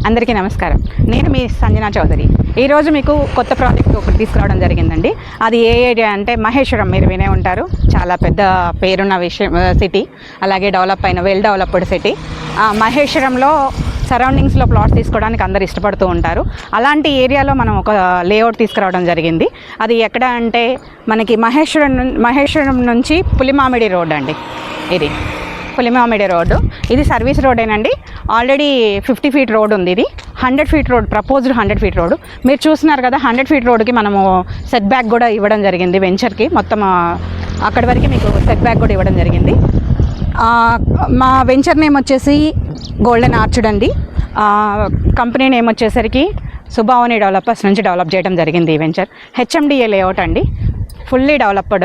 అందరికీ నమస్కారం. నేను మీ సంజనా చౌదరి. ఈరోజు మీకు కొత్త ప్రాజెక్ట్ ఒకటి తీసుకురావడం జరిగిందండి. అది ఏ ఏరియా అంటే మహేశ్వరం. మీరు వినే ఉంటారు, చాలా పెద్ద పేరున్న సిటీ, అలాగే డెవలప్ అయిన వెల్ డెవలప్డ్ సిటీ. మహేశ్వరంలో సరౌండింగ్స్లో ప్లాట్స్ తీసుకోవడానికి అందరు ఇష్టపడుతూ ఉంటారు. అలాంటి ఏరియాలో మనం ఒక లేఅవుట్ తీసుకురావడం జరిగింది. అది ఎక్కడ అంటే మనకి మహేశ్వరం నుంచి పులిమామిడి రోడ్ అండి. ఇది పులిమామిడి రోడ్డు. ఇది సర్వీస్ రోడేనండి. ఆల్రెడీ 50 ఫీట్ రోడ్ ఉంది. ఇది 100 feet road, proposed 100 feet road. మీరు చూస్తున్నారు కదా, 100 ఫీట్ రోడ్కి మనము సెట్ బ్యాక్ కూడా ఇవ్వడం జరిగింది. వెంచర్కి మొత్తం అక్కడి వరకు మీకు సెట్ బ్యాక్ కూడా ఇవ్వడం జరిగింది. మా వెంచర్ నేమ్ వచ్చేసి గోల్డెన్ ఆర్చర్డ్ అండి. కంపెనీ నేమ్ వచ్చేసరికి సుభావని డెవలపర్స్ నుంచి డెవలప్ చేయడం జరిగింది ఈ వెంచర్. హెచ్ఎండిఏ లేఅవుట్ అండి, ఫుల్లీ డెవలప్డ్.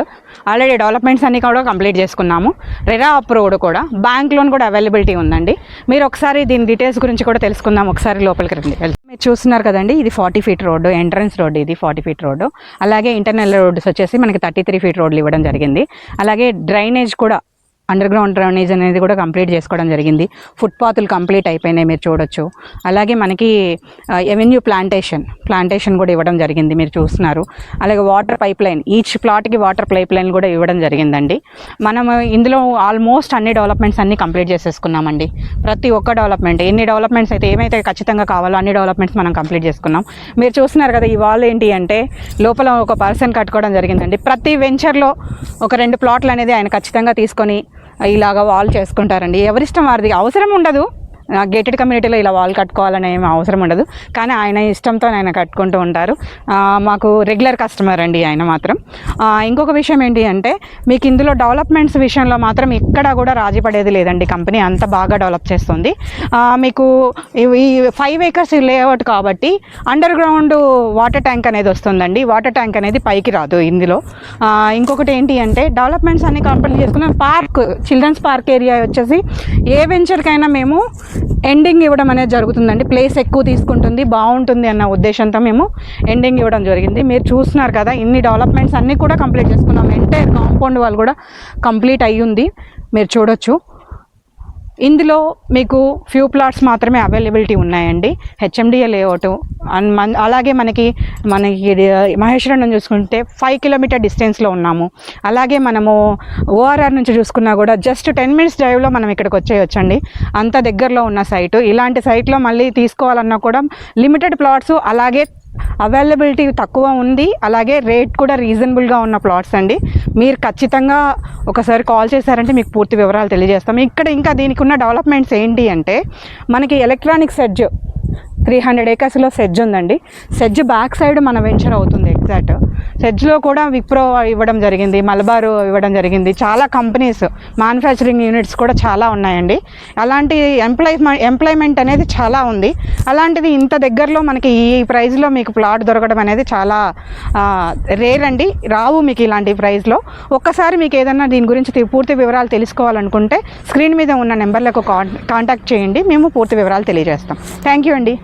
ఆల్రెడీ డెవలప్మెంట్స్ అన్నీ కూడా కంప్లీట్ చేసుకున్నాము. రెరా అప్రూవ్డ్ కూడా, బ్యాంక్ లోన్ కూడా అవైలబిలిటీ ఉందండి. మీరు ఒకసారి దీని డీటెయిల్స్ గురించి కూడా తెలుసుకుందాం. ఒకసారి లోపలికి రండి. మీరు చూస్తున్నారు కదండి, ఇది 40 ఫీట్ రోడ్డు, ఎంట్రన్స్ రోడ్డు. ఇది 40 ఫీట్ రోడ్డు. అలాగే ఇంటర్నల్ రోడ్స్ వచ్చేసి మనకి 33 ఫీట్ రోడ్లు ఇవ్వడం జరిగింది. అలాగే డ్రైనేజ్ కూడా, అండర్ గ్రౌండ్ డ్రైనేజ్ అనేది కూడా కంప్లీట్ చేసుకోవడం జరిగింది. ఫుట్పాత్లు కంప్లీట్ అయిపోయినాయి, మీరు చూడొచ్చు. అలాగే మనకి ఎవెన్యూ ప్లాంటేషన్ కూడా ఇవ్వడం జరిగింది, మీరు చూస్తున్నారు. అలాగే వాటర్ పైప్ లైన్, ఈచ్ ప్లాట్కి వాటర్ పైప్ లైన్ కూడా ఇవ్వడం జరిగిందండి. మనం ఇందులో ఆల్మోస్ట్ అన్ని డెవలప్మెంట్స్ అన్నీ కంప్లీట్ చేసేసుకున్నామండి. ప్రతి ఒక్క డెవలప్మెంట్, ఎన్ని డెవలప్మెంట్స్ అయితే ఏమైతే ఖచ్చితంగా కావాలో అన్ని డెవలప్మెంట్స్ మనం కంప్లీట్ చేసుకున్నాం. మీరు చూస్తున్నారు కదా, ఈ వాల్ ఏంటి అంటే లోపల ఒక పర్సన్ కట్టుకోవడం జరిగిందండి. ప్రతి వెంచర్లో ఒక 2 ప్లాట్లు అనేది ఆయన ఖచ్చితంగా తీసుకొని ఇలాగ వాల్ చేసుకుంటారండి. ఎవరిష్టం వారిది, అవసరం ఉండదు. గేటెడ్ కమ్యూనిటీలో ఇలా వాల్ కట్టుకోవాలనే ఏమి అవసరం ఉండదు, కానీ ఆయన ఇష్టంతో ఆయన కట్టుకుంటూ ఉంటారు. మాకు రెగ్యులర్ కస్టమర్ అండి ఆయన మాత్రం. ఇంకొక విషయం ఏంటి అంటే, మీకు ఇందులో డెవలప్మెంట్స్ విషయంలో మాత్రం ఎక్కడా కూడా రాజీ పడేది లేదండి. కంపెనీ అంత బాగా డెవలప్ చేస్తుంది. మీకు ఈ 5 acres లేఅవుట్ కాబట్టి అండర్ గ్రౌండ్ వాటర్ ట్యాంక్ అనేది వస్తుందండి. వాటర్ ట్యాంక్ అనేది పైకి రాదు ఇందులో. ఇంకొకటి ఏంటి అంటే, డెవలప్మెంట్స్ అన్ని కంప్లీట్ చేసుకున్నాం. పార్క్, చిల్డ్రన్స్ పార్క్ ఏరియా వచ్చేసి ఏ వెంచర్కైనా మేము ఎండింగ్ ఇవ్వడం అనేది జరుగుతుందండి. ప్లేస్ ఎక్కువ తీసుకుంటుంది, బాగుంటుంది అన్న ఉద్దేశంతో మేము ఎండింగ్ ఇవ్వడం జరిగింది. మీరు చూస్తున్నారు కదా, ఇన్ని డెవలప్మెంట్స్ అన్నీ కూడా కంప్లీట్ చేసుకున్నాం. ఎంటైర్ కాంపౌండ్ వాళ్ళు కూడా కంప్లీట్ అయ్యింది, మీరు చూడొచ్చు. ఇందులో మీకు ఫ్యూ ప్లాట్స్ మాత్రమే అవైలబిలిటీ ఉన్నాయండి. HMDA layout. అలాగే మనకి మహేశ్వరం నుంచి చూసుకుంటే 5 కిలోమీటర్ డిస్టెన్స్లో ఉన్నాము. అలాగే మనము ఓఆర్ఆర్ నుంచి చూసుకున్నా కూడా జస్ట్ 10 minutes డ్రైవ్లో మనం ఇక్కడికి వచ్చేయొచ్చండి. అంత దగ్గరలో ఉన్న సైటు. ఇలాంటి సైట్లో మళ్ళీ తీసుకోవాలన్నా కూడా లిమిటెడ్ ప్లాట్స్, అలాగే అవైలబిలిటీ తక్కువ ఉంది, అలాగే రేట్ కూడా రీజనబుల్గా ఉన్న ప్లాట్స్ అండి. మీరు ఖచ్చితంగా ఒకసారి కాల్ చేశారంటే మీకు పూర్తి వివరాలు తెలియజేస్తాం. ఇక్కడ ఇంకా దీనికి ఉన్న డెవలప్మెంట్స్ ఏంటి అంటే, మనకి ఎలక్ట్రానిక్ సెడ్జ్ 300 acresలో సెడ్జ్ ఉందండి. సెడ్జ్ బ్యాక్ సైడ్ మన వెంచర్ అవుతుంది. ఎగ్జాక్ట్ సెడ్జ్లో కూడా విప్రో ఇవ్వడం జరిగింది, మలబారు ఇవ్వడం జరిగింది. చాలా కంపెనీస్, మ్యానుఫ్యాక్చరింగ్ యూనిట్స్ కూడా చాలా ఉన్నాయండి. అలాంటి ఎంప్లాయ్మెంట్ అనేది చాలా ఉంది. అలాంటిది ఇంత దగ్గరలో మనకి ఈ ప్రైస్లో మీకు ప్లాట్ దొరకడం అనేది చాలా రేర్ అండి. రావు మీకు ఇలాంటి ప్రైస్లో. ఒక్కసారి మీకు ఏదన్నా దీని గురించి పూర్తి వివరాలు తెలుసుకోవాలనుకుంటే స్క్రీన్ మీద ఉన్న నెంబర్లకు కాంటాక్ట్ చేయండి, మేము పూర్తి వివరాలు తెలియజేస్తాం. థ్యాంక్ యూ అండి.